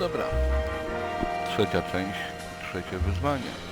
dobra. Trzecia część, trzecie wyzwanie.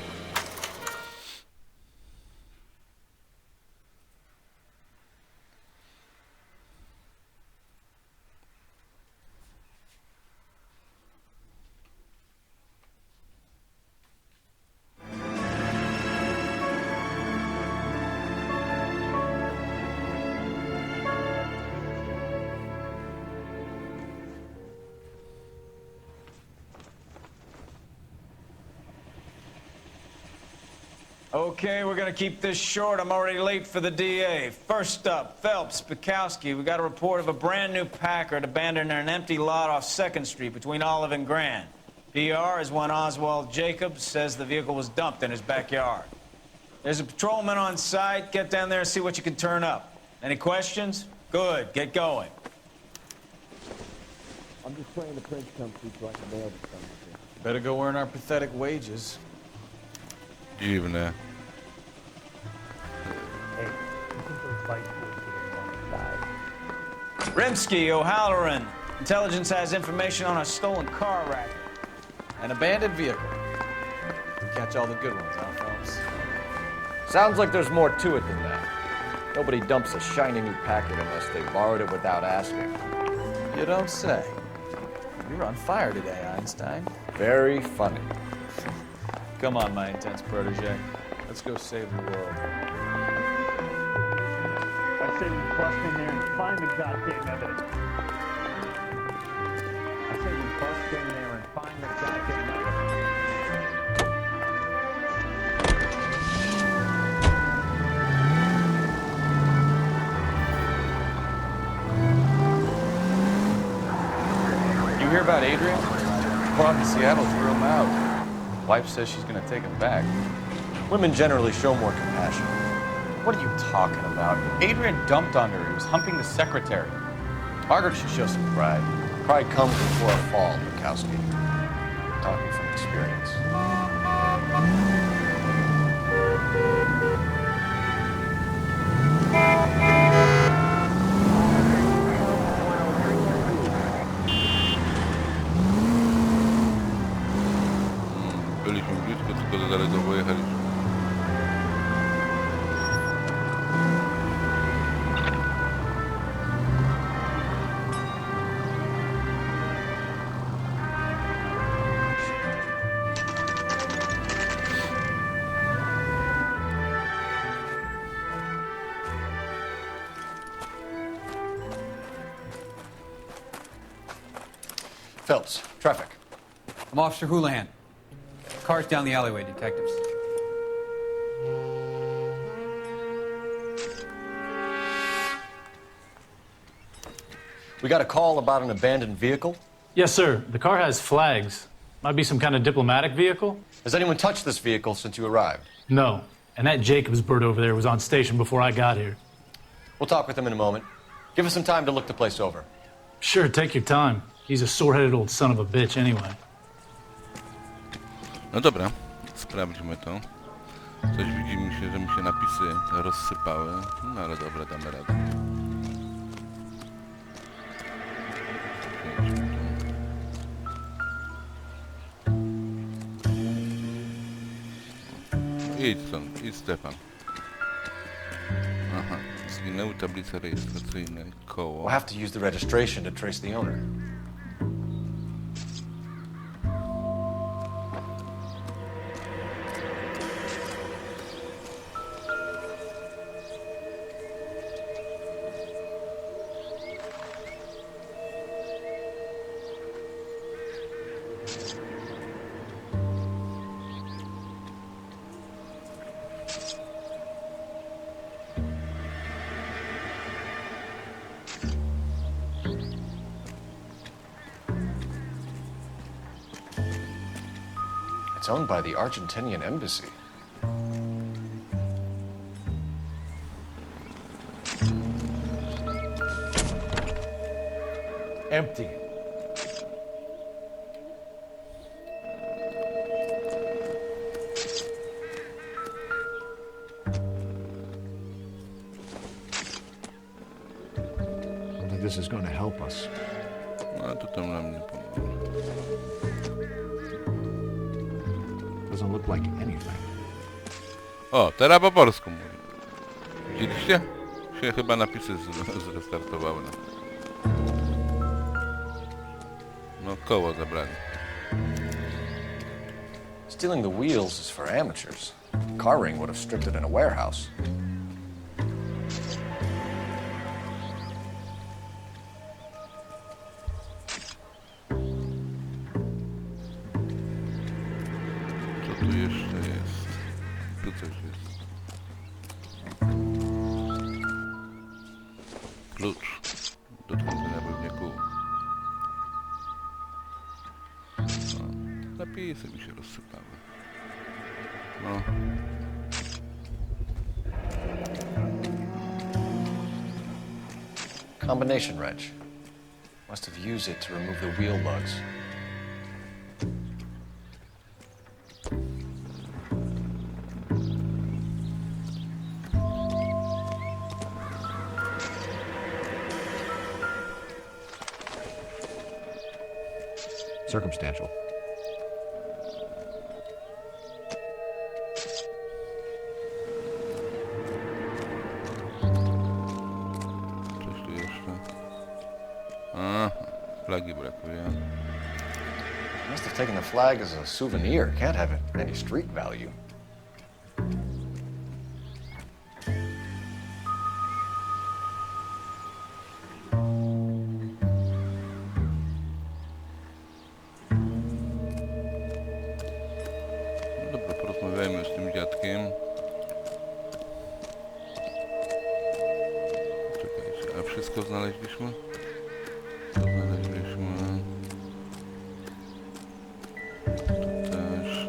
Okay, we're gonna keep this short. I'm already late for the DA. First up, Phelps, Bukowski. We got a report of a brand new Packard abandoned in an empty lot off 2nd Street between Olive and Grand. PR is one Oswald Jacobs says the vehicle was dumped in his backyard. There's a patrolman on site. Get down there and see what you can turn up. Any questions? Good, get going. I'm just playing the Prince country so I can mail this something. Better go earn our pathetic wages. Dziwne. Hey, you think those bike boys are on the side? Rimsky, O'Halloran. Intelligence has information on a stolen car racket. An abandoned vehicle. Catch all the good ones, huh, Phelps? Sounds like there's more to it than that. Nobody dumps a shiny new Packard unless they borrowed it without asking. You don't say. You're on fire today, Einstein. Very funny. Come on, my intense protege. Let's go save the world. I say we bust in there and find the goddamn evidence. I say we bust in there and find the goddamn evidence. You hear about Adrian? Bob in Seattle threw him out. Wife says she's gonna take him back. Women generally show more compassion. What are you talking about? Adrian dumped on her. He was humping the secretary. Margaret should show some pride. Pride comes before a fall, Bukowski. Talking from experience. Byliśmy blisko, tylko za daleko pojechaliśmy. Phelps, traffic. I'm Officer Houlihan. Cars down the alleyway, detectives. We got a call about an abandoned vehicle. Yes, sir. The car has flags. Might be some kind of diplomatic vehicle? Has anyone touched this vehicle since you arrived? No. And that Jacobs bird over there was on station before I got here. We'll talk with him in a moment. Give us some time to look the place over. Sure, take your time. He's a sore-headed old son of a bitch anyway. No dobra, sprawdźmy to. Coś widzi mi się, że mi się napisy rozsypały. No ale dobra, damy radę. Idź stąd, idź Stefan. Aha, zginęły tablice rejestracyjne, koło. We'll have to use the registration to trace the owner. It's owned by the Argentinian embassy. Empty. I don't think this is going to help us. No A to nam nie pomoże. Doesn't look like anything. O, teraz po polsku mówi. Widzieliście? Się chyba napisy zrestartowały. No koło zabrali. Stealing the wheels is for amateurs. Car ring would have stripped it in a warehouse. Co tu jeszcze jest? Tu coś jest. Klucz do tworzenia pewniaku. No, napisy mi się rozsypały. No. Combination wrench. Must have used it to remove the wheel lugs. Circumstantial. Coś tu jeszcze. A, flagi brakuje. Must have taken the flag as a souvenir. Can't have any street value. No dobra, porozmawiajmy z tym dziadkiem. Czekajcie, a wszystko znaleźliśmy? To znaleźliśmy. Tu też.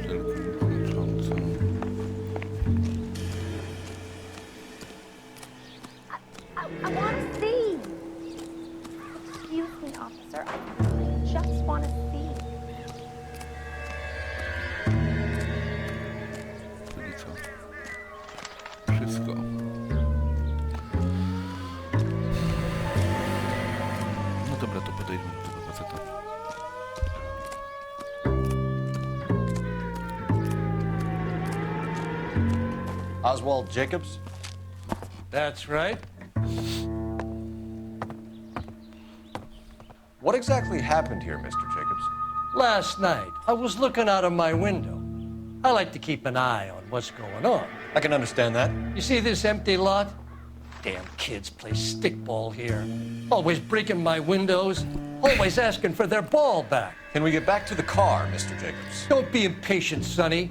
Wszelkie znaczące. I want to see. Excuse me, officer. I just want to see. Czyli co? Wszystko. No dobra, to podejdźmy do tego faceta. Oswald Jacobs? That's right. What exactly happened here, Mr. Jacobs? Last night, I was looking out of my window. I like to keep an eye on what's going on. I can understand that. You see this empty lot? Damn kids play stickball here. Always breaking my windows, always asking for their ball back. Can we get back to the car, Mr. Jacobs? Don't be impatient, Sonny.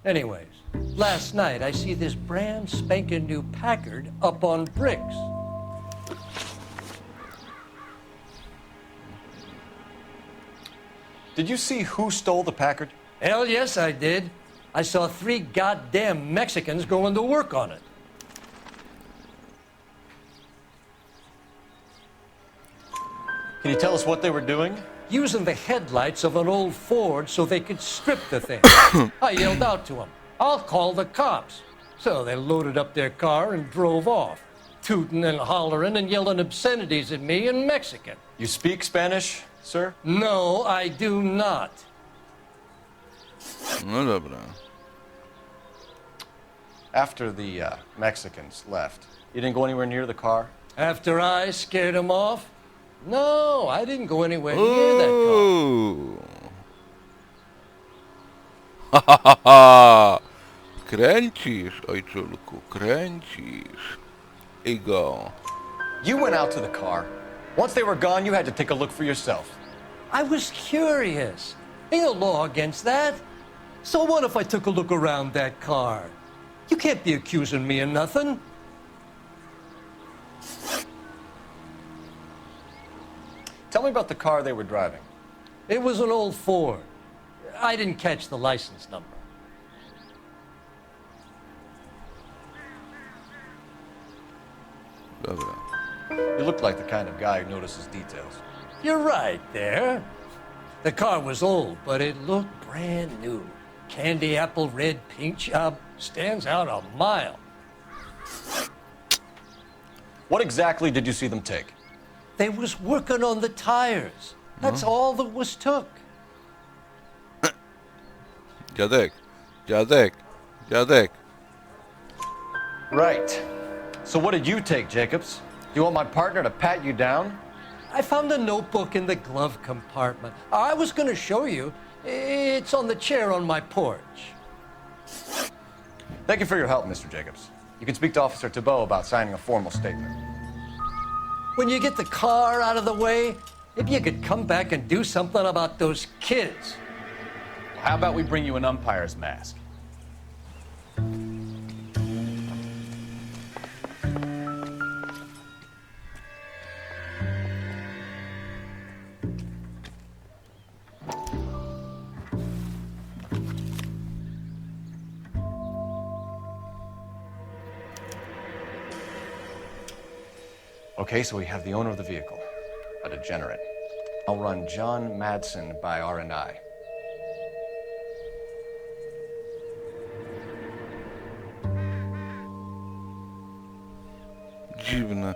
Anyways, last night I see this brand spanking new Packard up on bricks. Did you see who stole the Packard? Hell yes, I did. I saw 3 goddamn Mexicans going to work on it. Can you tell us what they were doing? Using the headlights of an old Ford so they could strip the thing. I yelled out to them, "I'll call the cops." So they loaded up their car and drove off, tooting and hollering and yelling obscenities at me in Mexican. You speak Spanish, sir? No, I do not. No dobra. After the Mexicans left, you didn't go anywhere near the car? After I scared them off? No, I didn't go anywhere near that car. Uuu. Ha, ha, ha, ha. Kręcisz, ojczulku, kręcisz. I go. You went out to the car. Once they were gone, you had to take a look for yourself. I was curious. Ain't no law against that. So what if I took a look around that car? You can't be accusing me of nothing. Tell me about the car they were driving. It was an old Ford. I didn't catch the license number. Dobra. You look like the kind of guy who notices details. You're right there. The car was old, but it looked brand new. Candy apple red paint job stands out a mile. What exactly did you see them take? They was working on the tires. That's all that was took. Dziadek. Dziadek. Dziadek. Right. So what did you take, Jacobs? Do you want my partner to pat you down? I found a notebook in the glove compartment. I was going to show you. It's on the chair on my porch. Thank you for your help, Mr. Jacobs. You can speak to Officer Thibault about signing a formal statement. When you get the car out of the way, if you could come back and do something about those kids. How about we bring you an umpire's mask? Okay, so we have the owner of the vehicle, a degenerate. I'll run John Madsen by R&I. Dziwne.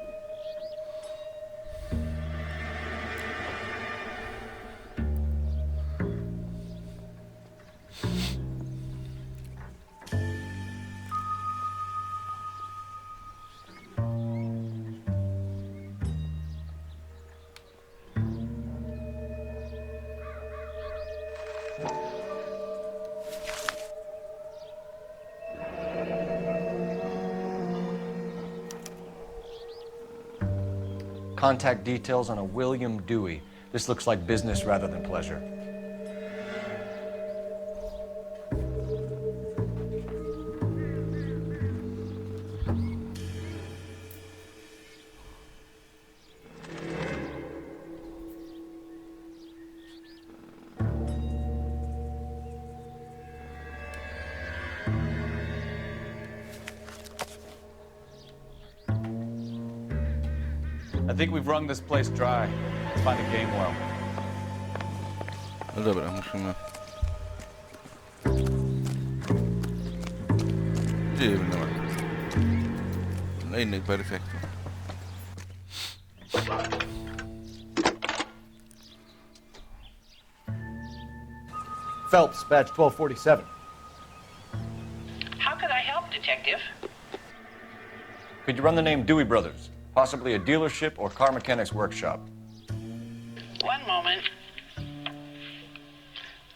Contact details on a William Dewey. This looks like business rather than pleasure. I think we've wrung this place dry. Let's find a game well. No dobra, musimy... Dziwne. Na innych wersjach to. Phelps, badge 1247. How could I help, Detective? Could you run the name Dewey Brothers? Possibly a dealership or car mechanics workshop. One moment.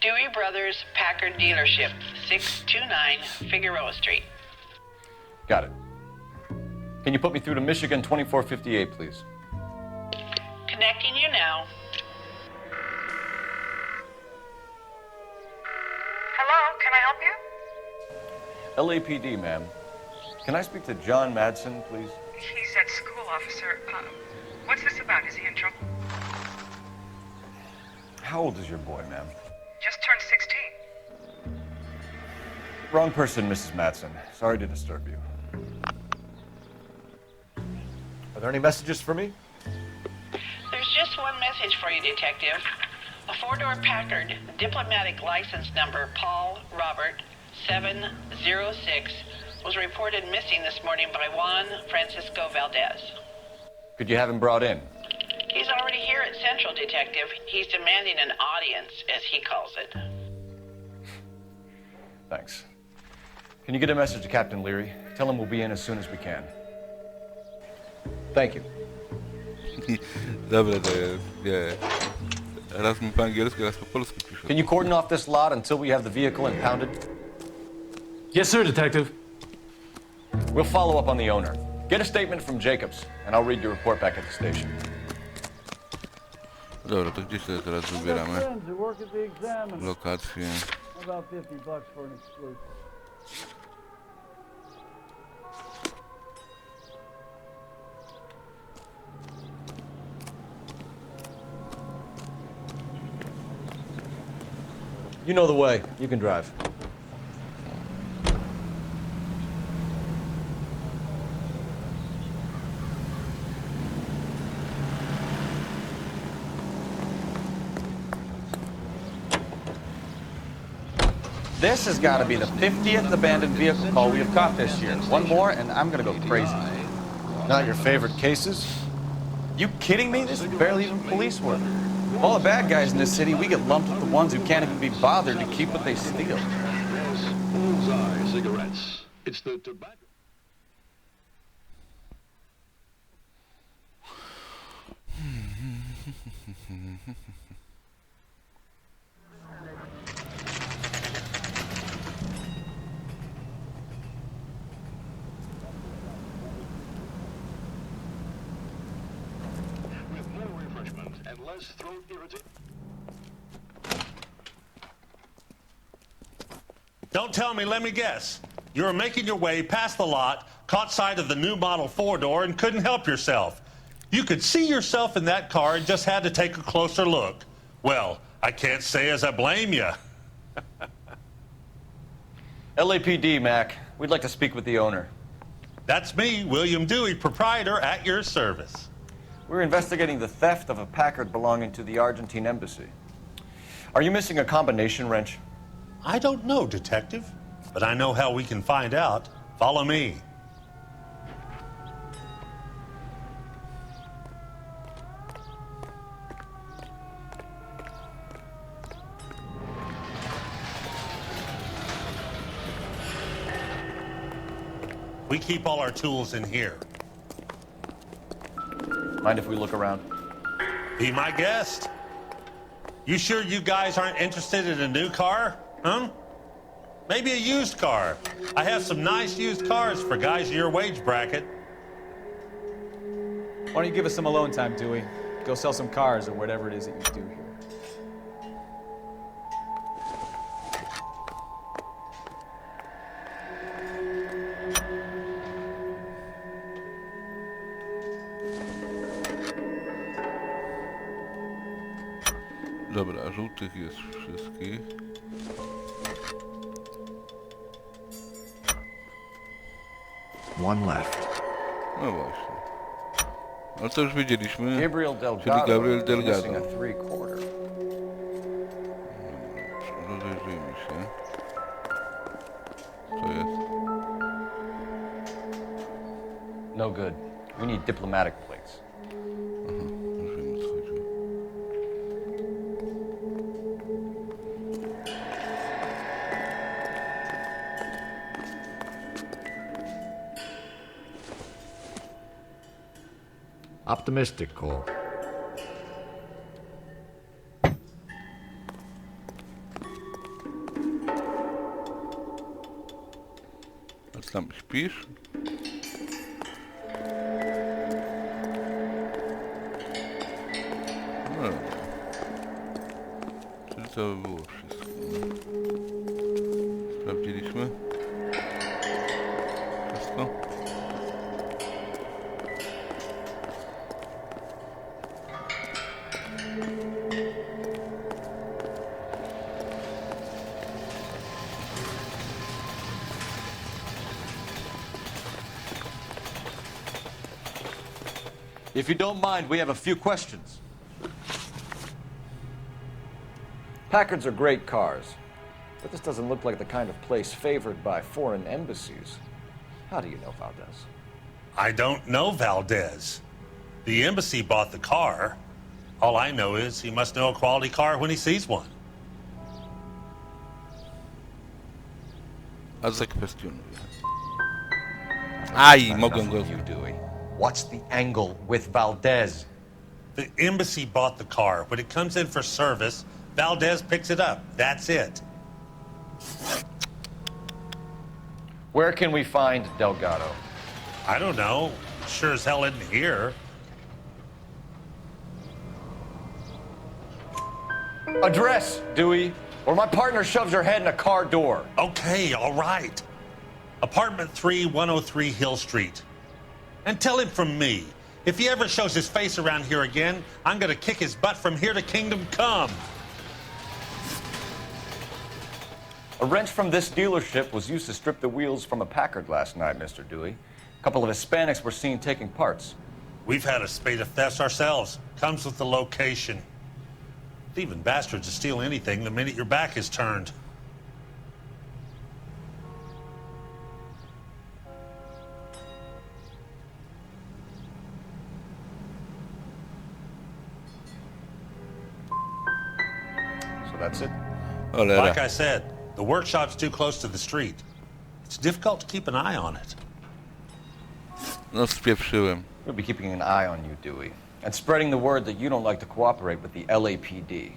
Dewey Brothers Packard Dealership, 629 Figueroa Street. Got it. Can you put me through to Michigan 2458, please? Connecting you now. Hello, can I help you? LAPD, ma'am. Can I speak to John Madsen, please? He's at school, officer. What's this about? Is he in trouble? How old is your boy, ma'am? Just turned 16. Wrong person, Mrs. Madsen. Sorry to disturb you. Are there any messages for me? There's just one message for you, Detective. A four-door Packard, diplomatic license number Paul Robert 706, was reported missing this morning by Juan Francisco Valdez. Could you have him brought in? He's already here at Central, Detective. He's demanding an audience, as he calls it. Thanks. Can you get a message to Captain Leary? Tell him we'll be in as soon as we can. Thank you. Dobre to jest, nie. Raz mi po angielsku, raz po polsku pisze. Can you cordon off this lot until we have the vehicle impounded? Yes, sir, Detective. We'll follow up on the owner. Get a statement from Jacobs, and I'll read your report back at the station. Dobra, to gdzie się teraz wybieramy? Lokacje. About $50 for an exclusive. You know the way. You can drive. This has got to be the 50th abandoned vehicle call we have caught this year. One more, and I'm going to go crazy. Not your favorite cases? You kidding me? This is barely even police work. Of all the bad guys in this city, we get lumped with the ones who can't even be bothered to keep what they steal. Bullseye cigarettes. It's the tobacco. With more refreshment and less throat irritation. Don't tell me, let me guess. You were making your way past the lot, caught sight of the new model four-door, and couldn't help yourself. You could see yourself in that car and just had to take a closer look. Well, I can't say as I blame you. LAPD, Mac. We'd like to speak with the owner. That's me, William Dewey, proprietor, at your service. We're investigating the theft of a Packard belonging to the Argentine embassy. Are you missing a combination wrench? I don't know, Detective, but I know how we can find out. Follow me. We keep all our tools in here. Mind if we look around? Be my guest. You sure you guys aren't interested in a new car? Huh? Maybe a used car. I have some nice used cars for guys in your wage bracket. Why don't you give us some alone time, Dewey? Go sell some cars or whatever it is that you do here. Dobra, żółtych jest wszystkich. One left. No właśnie. Ale to już wiedzieliśmy. Gabriel Czyli Gabriel Delgado. missing a three-quarter. Rozejrzyjmy się. Co jest? No good. We need diplomatic plates. Aha, już wiem, o co chodzi. Optimistic, Cole. A ty tam śpisz? No dobra. Czyli to by było wszystko. Sprawdziliśmy? Wszystko? If you don't mind, we have a few questions. Packards are great cars, but this doesn't look like the kind of place favored by foreign embassies. How do you know Valdez? I don't know Valdez. The embassy bought the car. All I know is he must know a quality car when he sees one. A zakwestionuję. Aj, mogę go... You, Dewey. What's the angle with Valdez? The embassy bought the car. When it comes in for service, Valdez picks it up. That's it. Where can we find Delgado? I don't know. Sure as hell isn't here. Address, Dewey, or my partner shoves her head in a car door. Okay, all right. Apartment 3, 103 Hill Street. And tell him from me, if he ever shows his face around here again, I'm gonna kick his butt from here to Kingdom Come. A wrench from this dealership was used to strip the wheels from a Packard last night, Mr. Dewey. A couple of Hispanics were seen taking parts. We've had a spate of thefts ourselves. Comes with the location. Thieving bastards to steal anything the minute your back is turned. That's it? Cholera. Like I said, the workshop's too close to the street. It's difficult to keep an eye on it. No, spieprzyłem. We'll be keeping an eye on you, Dewey. And spreading the word that you don't like to cooperate with the LAPD.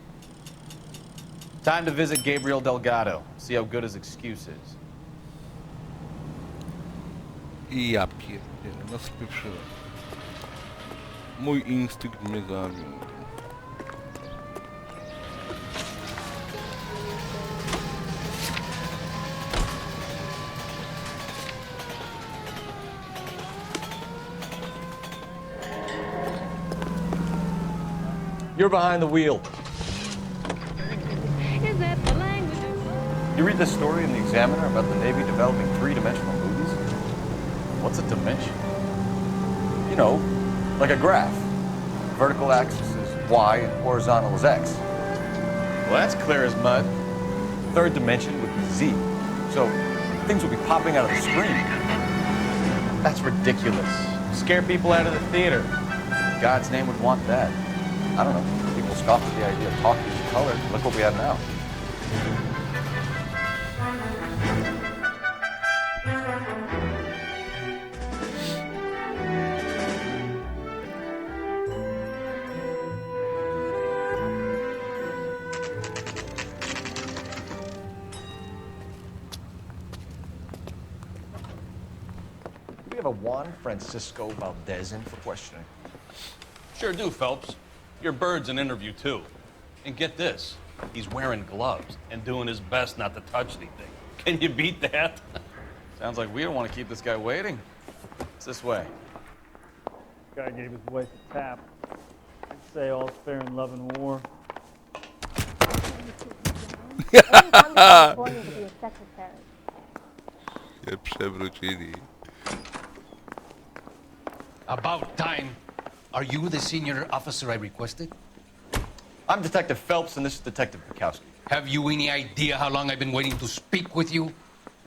Time to visit Gabriel Delgado. See how good his excuse is. I ja pierdzielę, no spieprzyłem. Mój instynkt mnie zawiódł. You're behind the wheel. Is that the language? You read this story in the Examiner about the Navy developing three-dimensional movies? What's a dimension? You know, like a graph. Vertical axis is Y and horizontal is X. Well, that's clear as mud. Third dimension would be Z. So things would be popping out of the screen. That's ridiculous. Scare people out of the theater. God's name would want that. I don't know. People scoffed at the idea of talking in color. Look what we have now. We have a Juan Francisco Valdez in for questioning. Sure do, Phelps. Your bird's an interview, too. And get this, he's wearing gloves and doing his best not to touch anything. Can you beat that? Sounds like we don't want to keep this guy waiting. It's this way. Guy gave his wife a tap. I'd say all's fair in love and war. California to be a secretary. Się przewrócili. About time. Are you the senior officer I requested? I'm Detective Phelps, and this is Detective Bukowski. Have you any idea how long I've been waiting to speak with you?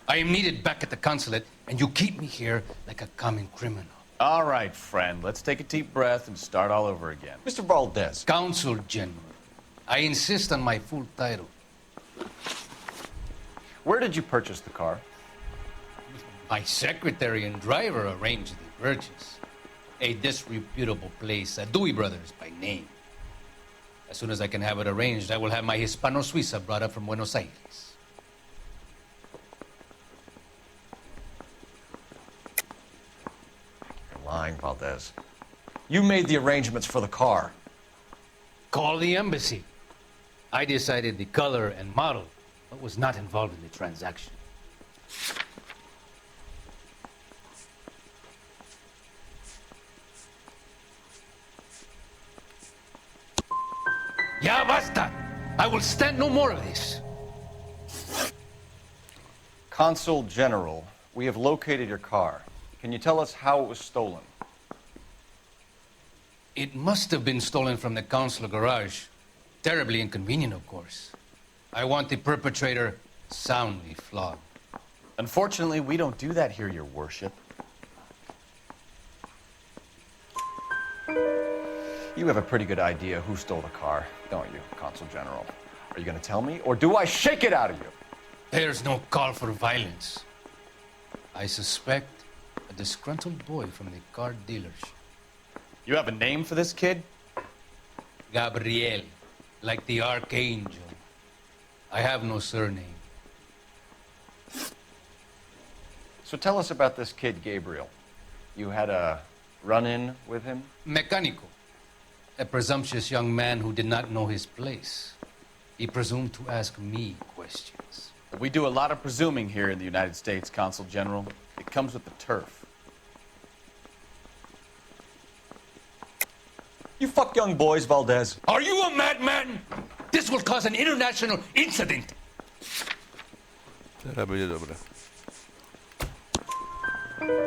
I am needed back at the consulate, and you keep me here like a common criminal. All right, friend. Let's take a deep breath and start all over again. Mr. Valdez. Consul General. I insist on my full title. Where did you purchase the car? My secretary and driver arranged the purchase. A disreputable place, Dewey Brothers by name. As soon as I can have it arranged, I will have my Hispano Suiza brought up from Buenos Aires. You're lying, Valdez. You made the arrangements for the car. Call the embassy. I decided the color and model, but was not involved in the transaction. Ya basta! I will stand no more of this. Consul General, we have located your car. Can you tell us how it was stolen? It must have been stolen from the consular garage. Terribly inconvenient, of course. I want the perpetrator soundly flogged. Unfortunately, we don't do that here, Your Worship. You have a pretty good idea who stole the car, don't you, Consul General? Are you going to tell me, or do I shake it out of you? There's no call for violence. I suspect a disgruntled boy from the car dealership. You have a name for this kid? Gabriel, like the archangel. I have no surname. So tell us about this kid, Gabriel. You had a run-in with him? Mecánico. A presumptuous young man who did not know his place. He presumed to ask me questions. We do a lot of presuming here in the United States, Consul General. It comes with the turf. You fuck young boys, Valdez. Are you a madman? This will cause an international incident. Teraz będzie dobre.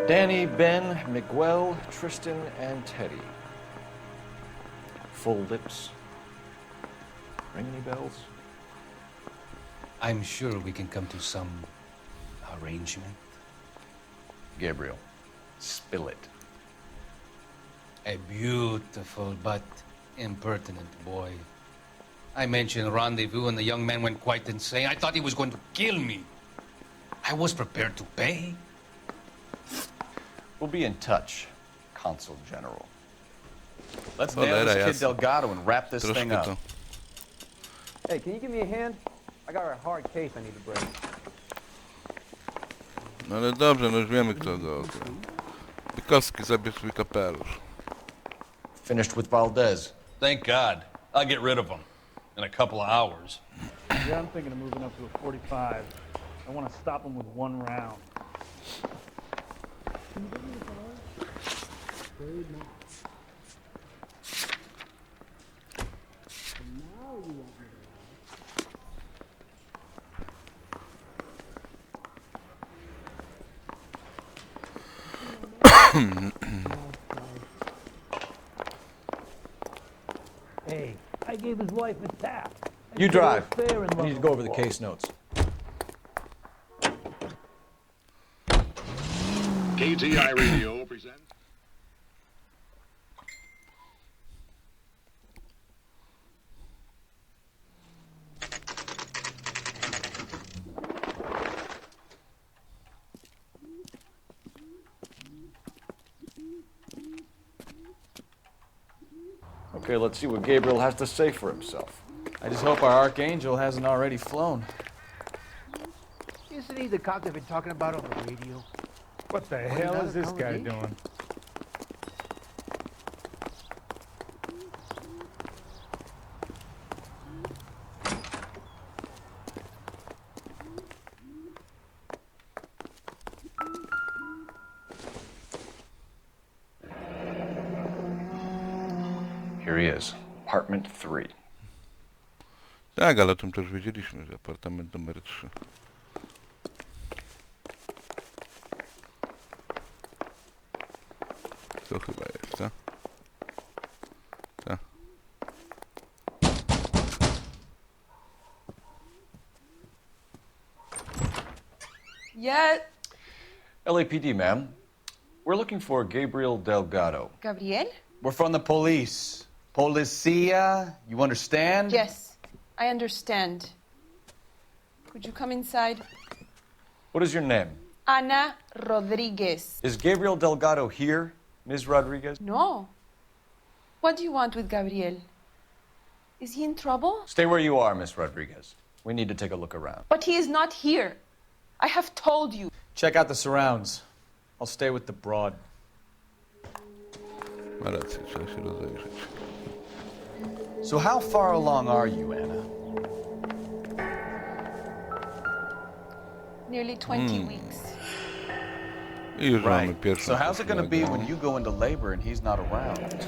Danny, Ben, Miguel, Tristan, and Teddy. Full lips. Ring any bells? I'm sure we can come to some arrangement. Gabriel, spill it. A beautiful but impertinent boy. I mentioned rendezvous, and the young man went quite insane. I thought he was going to kill me. I was prepared to pay. We'll be in touch, Consul General. Let's nail this kid Delgado and wrap this thing up. Hey, can you give me a hand? I got a hard case I need to break. No ale dobrze, no już wiemy kto go. Bykowski, zabierz swój kapelusz. Finished with Valdez. Thank God. I'll get rid of him in a couple of hours. Yeah, I'm thinking of moving up to a 45. I want to stop him with one round. Hey, I gave his wife a tap. You drive. I need to go over the case notes. KTI Radio presents. Okay, let's see what Gabriel has to say for himself. I just hope our archangel hasn't already flown. Isn't he the cop they've been talking about on the radio? What the hell is this guy doing? Here he is, apartment 3. Tak, ale o tym też wiedzieliśmy, że apartament numer 3. To chyba jest, co? Co? Yeah. LAPD, ma'am. We're looking for Gabriel Delgado. Gabriel? We're from the police. Policia, you understand? Yes, I understand. Could you come inside? What is your name? Ana Rodriguez. Is Gabriel Delgado here, Ms. Rodriguez? No. What do you want with Gabriel? Is he in trouble? Stay where you are, Ms. Rodriguez. We need to take a look around. But he is not here. I have told you. Check out the surrounds. I'll stay with the broad. Ma rację, trzeba się rozejrzeć. So how far along are you, Anna? Nearly 20 weeks. I już mamy Right. pierwszą So how's it going to be poszlagą. when you go into labor and he's not around?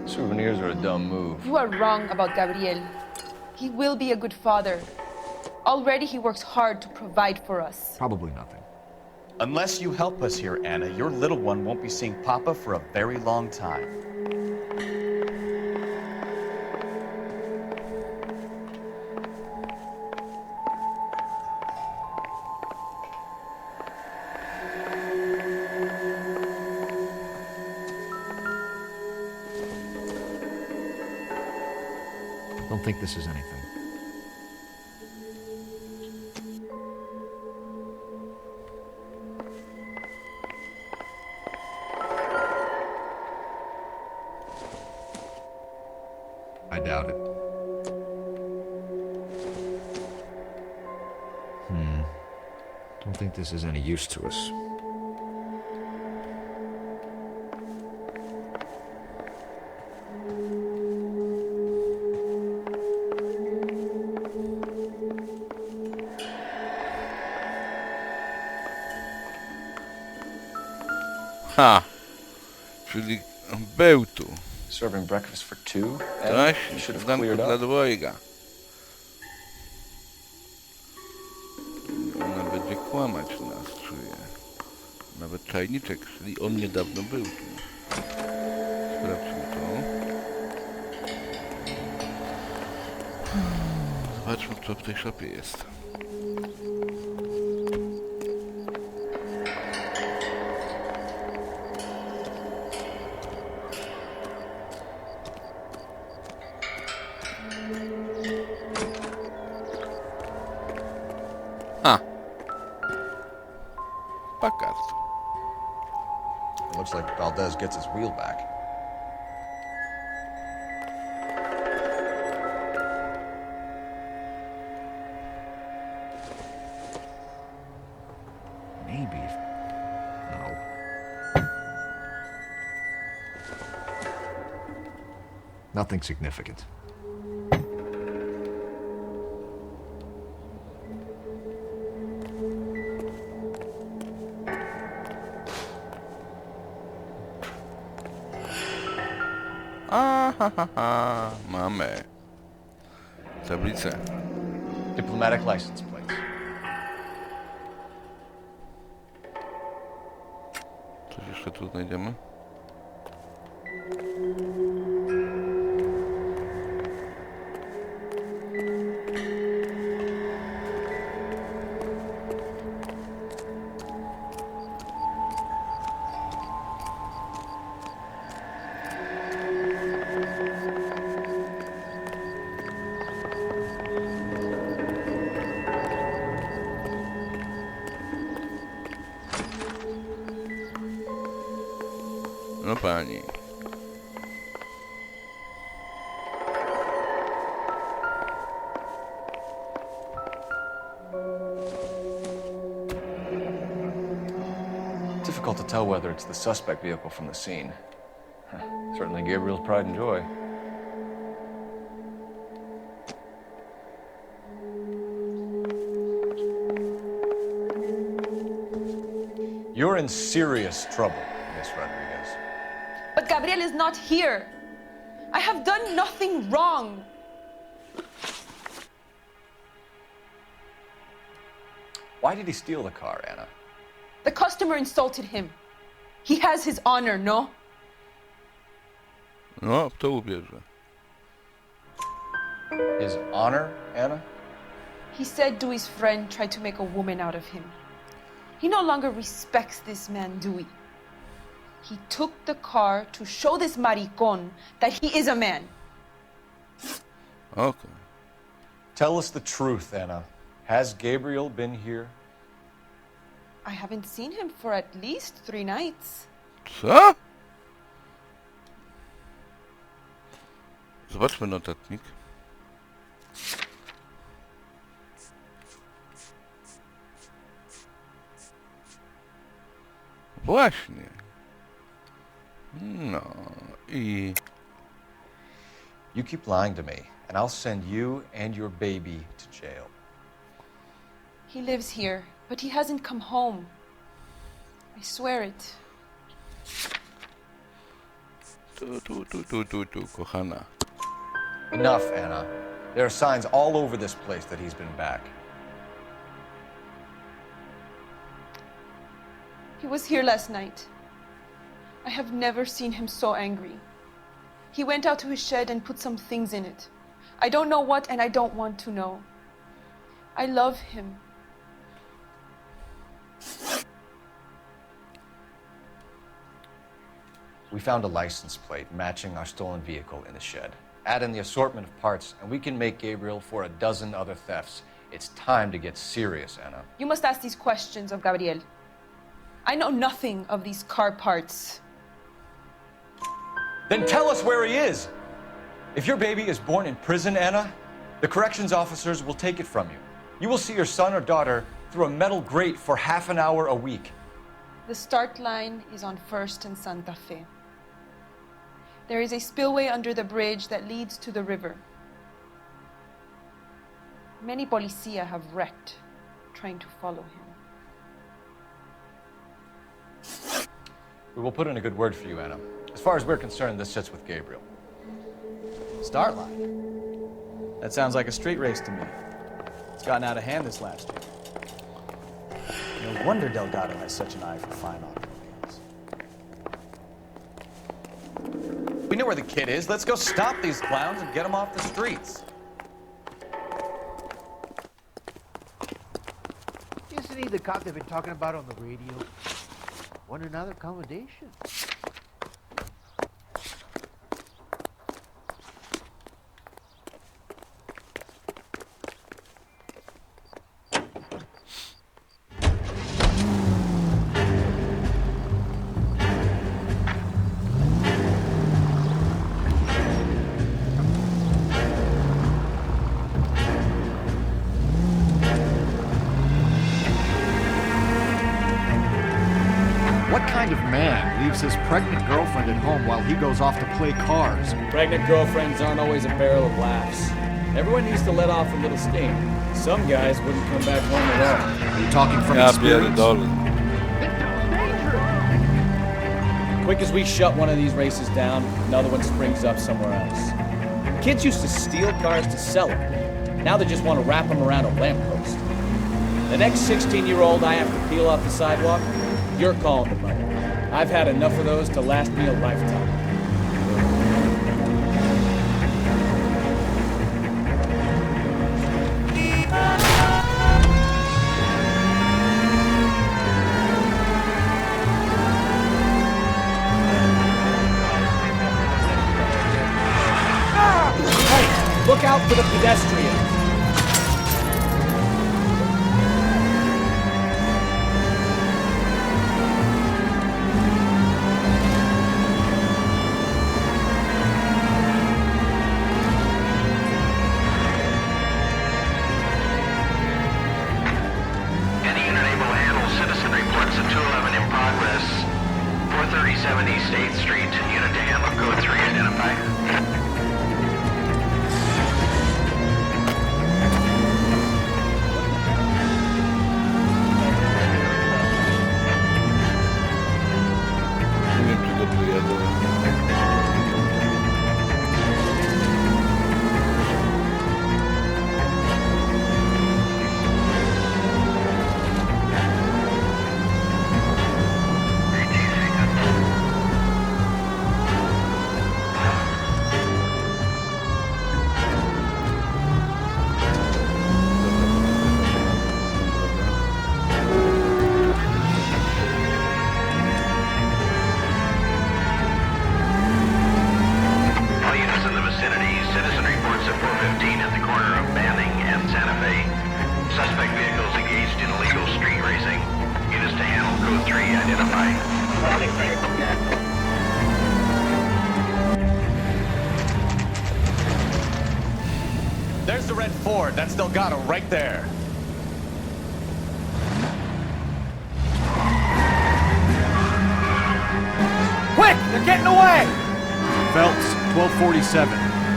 Souvenirs are a dumb move. You are wrong about Gabriel. He will be a good father. Already he works hard to provide for us. Probably nothing. Unless you help us here, Anna, your little one won't be seeing Papa for a very long time. Don't think this is anything. I doubt it. Don't think this is any use to us. Ha! Czyli był tu. Serving breakfast for 2? Coś? You should have Danko cleared dla up. dwojga. Ona będzie kłamać nas, czuję. Nawet czajniczek, czyli on niedawno był tu. Sprawdźmy to. Zobaczmy, co w tej szopie jest. Ah. Packard. It looks like Valdez gets his wheel back. Maybe. No. Nothing significant. Mamy. Tablicę. Diplomatic license plates. Coś jeszcze tu znajdziemy? No pani. Difficult to tell whether it's the suspect vehicle from the scene. Certainly Gabriel's pride and joy. You're in serious trouble, Miss Rodriguez. But Gabriel is not here. I have done nothing wrong. Why did he steal the car, Anna? The customer insulted him. He has his honor, no? No, w to uwierzę. His honor, Anna? He said Dewey's friend tried to make a woman out of him. He no longer respects this man, Dewey. He took the car to show this maricon that he is a man. Okay. Tell us the truth, Anna. Has Gabriel been here? I haven't seen him for at least 3 nights. Co? Zobaczmy notatnik. Właśnie. No i... You keep lying to me, and I'll send you and your baby to jail. He lives here, but he hasn't come home. I swear it. Tu, kochana. Enough, Anna. There are signs all over this place that he's been back. He was here last night. I have never seen him so angry. He went out to his shed and put some things in it. I don't know what, and I don't want to know. I love him. We found a license plate matching our stolen vehicle in the shed. Add in the assortment of parts, and we can make Gabriel for a dozen other thefts. It's time to get serious, Anna. You must ask these questions of Gabriel. I know nothing of these car parts. Then tell us where he is! If your baby is born in prison, Anna, the corrections officers will take it from you. You will see your son or daughter through a metal grate for half an hour a week. The start line is on 1st and Santa Fe. There is a spillway under the bridge that leads to the river. Many policia have wrecked trying to follow him. We will put in a good word for you, Anna. As far as we're concerned, this sits with Gabriel. Start line. That sounds like a street race to me. It's gotten out of hand this last year. No wonder Delgado has such an eye for fine automobiles. We know where the kid is. Let's go stop these clowns and get them off the streets. Isn't he the cop they've been talking about on the radio? Want another accommodation? What kind of man leaves his pregnant girlfriend at home while he goes off to play cars? Pregnant girlfriends aren't always a barrel of laughs. Everyone needs to let off a little steam. Some guys wouldn't come back home at all. Are you talking from Ja experience? pierdolę. Quick as we shut one of these races down, another one springs up somewhere else. Kids used to steal cars to sell them. Now they just want to wrap them around a lamppost. The next 16-year-old I have to peel off the sidewalk, you're calling the money. I've had enough of those to last me a lifetime. Look out for the pedestrians. Any unit able to handle citizen reports of 211 in progress. 437 East 8th Street. Unit to handle code 3 identified. Nie wiem, czy dobrze jadę. All units in the vicinity, citizen reports at 415 at the corner of Banning and Santa Fe. Suspect vehicles engaged in illegal street racing. Units to handle code 3 identified. There's the red Ford. That's Delgado right there. Quick! They're getting away! Phelps, 1247.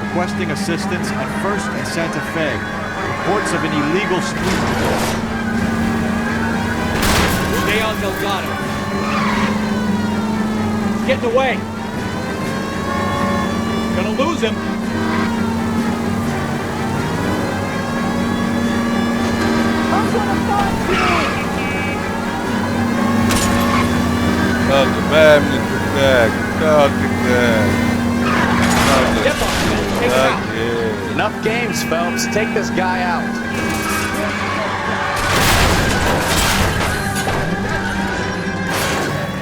Requesting assistance at 1st and Santa Fe. Reports of an illegal street. Stay on Delgado. He's getting away. Gonna lose him. I'm gonna find you! Każdy we mnie tu tak, każdy tak. Tak jest. Enough games, Phelps. Take this guy out.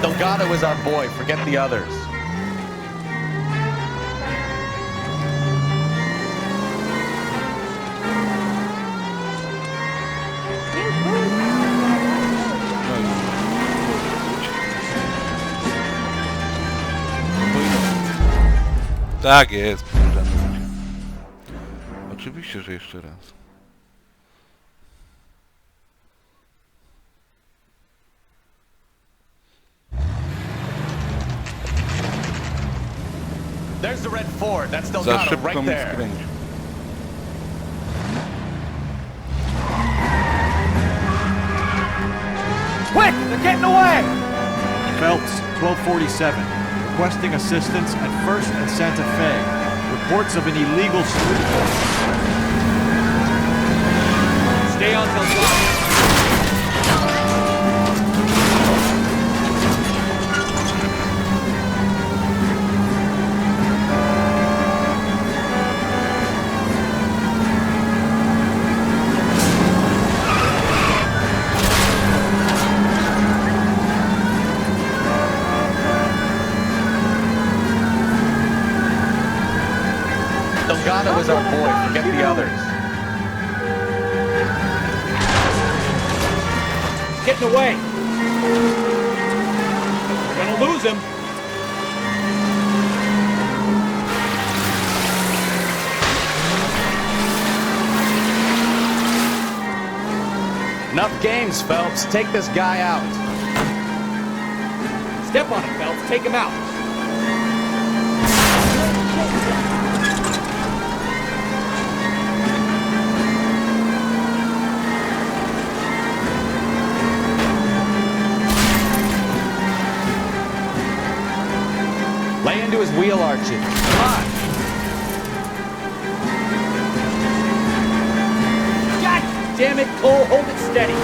Delgado is our boy. Forget the others. Tak jest, proszę. Oczywiście, że jeszcze raz. There's the red Ford. That's Za Delgado szybko right mi there. skręcił. Quick! They're getting away! Phelps, 1247. Requesting assistance at 1st and Santa Fe. Reports of an illegal street. Stay on Delgado. Delgado is our boy. Forget the others. Getting away. Gonna lose him. Enough games, Phelps. Take this guy out. Step on him, Phelps. Take him out. Lay into his wheel arches. Come on. God damn it, Cole. Hold it steady.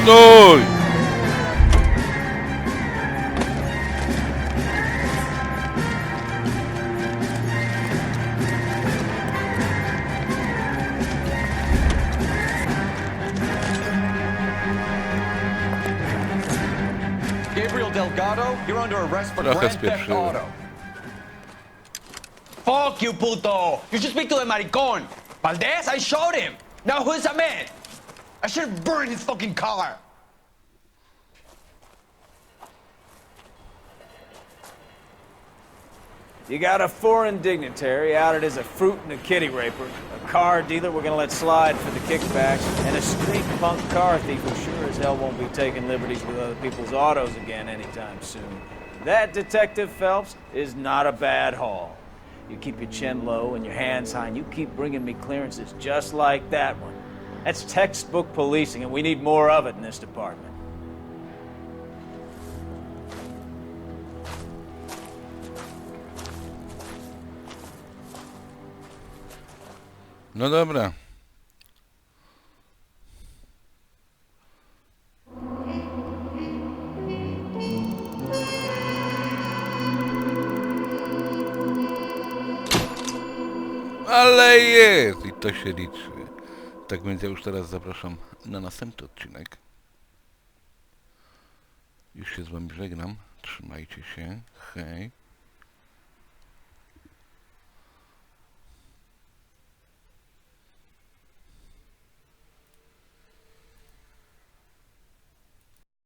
Stój! Gabriel Delgado, you're under arrest for Trochę grand theft spieprzyłem. auto. Fuck you, puto! You should speak to the maricon! Valdez, I showed him! Now who's a man? I should have burned his fucking car! You got a foreign dignitary outed as a fruit and a kitty raper, a car dealer we're gonna let slide for the kickbacks, and a street punk car thief who sure as hell won't be taking liberties with other people's autos again anytime soon. That, Detective Phelps, is not a bad haul. You keep your chin low and your hands high, and you keep bringing me clearances just like that one. That's textbook policing, and we need more of it in this department. No dobra. Ale jest! I to się liczy. Tak więc ja już teraz zapraszam na następny odcinek. Już się z wami żegnam. Trzymajcie się. Hej.